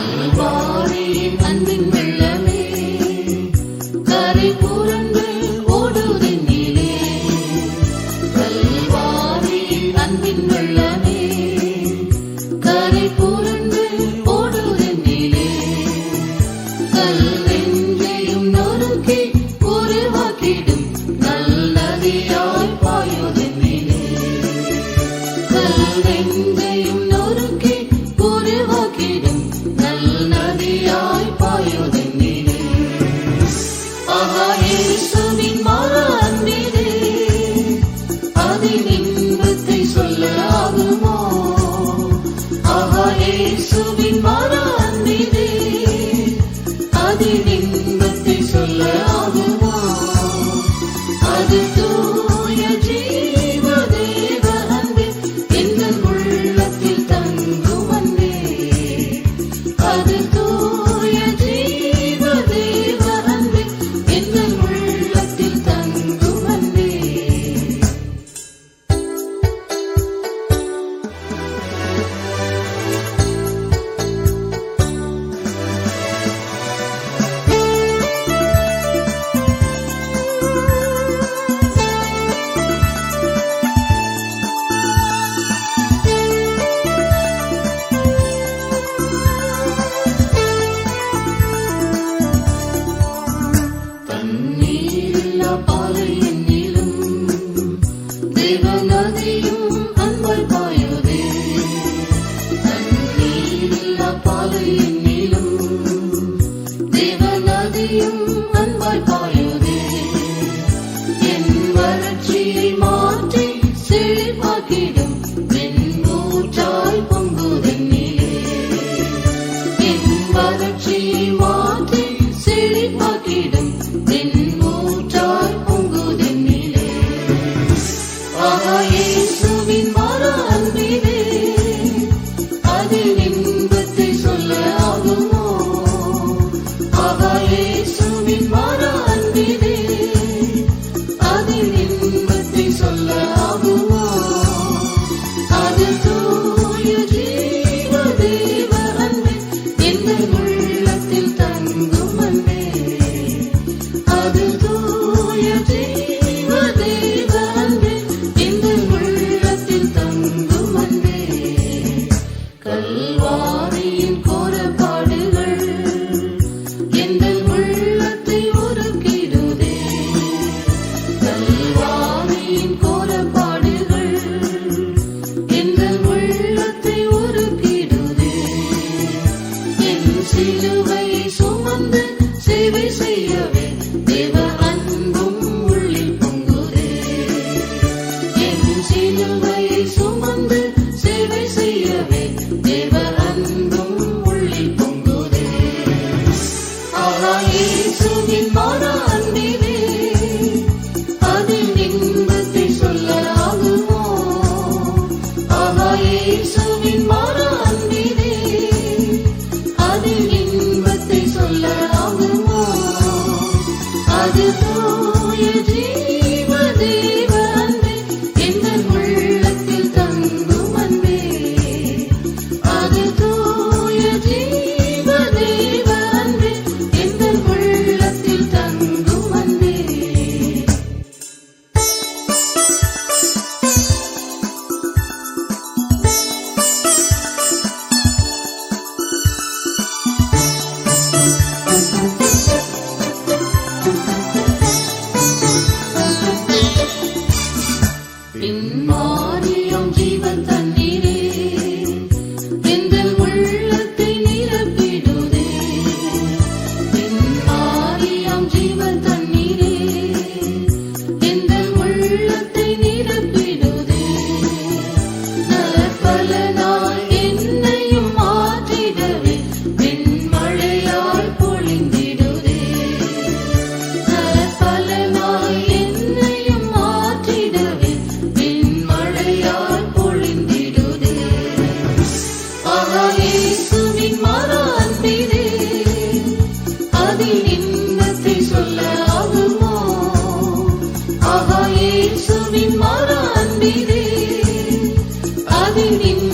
கல்வாரியின் அன்பின் வெள்ளமே கரை புரண்டு ஓடுதென்னிலே. கல்வாரியின் அன்பின் வெள்ளமே கரை புரண்டு ஓடுதென்னிலே. கல்வெஞ்சையும் நொறுக்கி உருவாக்கிடும் நல்லதியாய் பாயுதென்னிலே. கல்வெஞ்சையும் நொறுக்கி உருவாக்கிடும் நதியாய் பாயுதென்னிலே. ஆஹா இயேசுவின் மகா அன்பிலே அதின் இன்பத்தை சொல்ல ஆகுமோ? ஆஹா இயேசுவின் மகா அன்பிலே அதின் இன்பத்தை சொல்ல ஆகுமோ? அது தூய ஜீவ தேவ அன்பே எங்கள் உள்ளத்தில் தங்கும் அன்பே. அது தூய ஜீவ தேவ அன்பே எங்கள் உள்ளத்தில் தங்கும் அன்பே. தண்ணீரில்லா பாலை என்னிலும் தேவநதியும் அன்பாய் பாயுதே. தண்ணீரில்லா பாலை என்னிலும் தேவநதியும் அன்பாய் பாயுதே. என் வறட்சியை மாற்றி செழிப்பாக்கிடும் வெண்பூற்றாய் பொங்குதென்னிலே. என் வறட்சியை மாற்றி செழிப்பாக்கிடும் வெண்பூற்றாய் பொங்குதென்னிலே. ஆஹா இயேசுவின் மகா அன்பிலே அதின் இன்பத்தை சொல்ல ஆகுமோ? ஆஹா இயேசுவின் மகா அன்பிலே அதின் இன்பத்தை சொல்ல ஆகுமோ? அது தூய ஜீவ தேவ அன்பே எங்கள் உள்ளத்தில் தங்கும் அன்பே. அது தூய ஜீவ தேவ அன்பே எங்கள் உள்ளத்தில் தங்கும் அன்பே. கல்வாரியின் கோரப்பாடுகள் எங்கள் உள்ளத்தை உருக்கிடுதே. கல்வாரியின் கோரப்பாடுகள் எங்கள் உள்ளத்தை உருக்கிடுதே. என் சிலுவை சுமந்து சேவை செய்யவே தேவ அன்பும் உள்ளில் பொங்குதே. என் சிலுவை சுமந்து சேவை செய்யவே தேவ அன்பும் உள்ளில் பொங்குதே. ஆஹா இயேசுவின் மகா அன்பிலே அதின் இன்பத்தை சொல்ல ஆகுமோ? ஆஹா இயேசுவின் மகா அன்பிலே அதின் இன்பத்தை சொல்ல ஆகுமோ? அது தூய ஜீவ தேவ அன்பே எங்கள் உள்ளத்தில் தங்கும் அன்பே. அது தூய ஜீவ தேவ அன்பே எங்கள் உள்ளத்தில் தங்கும் அன்பே. அதில்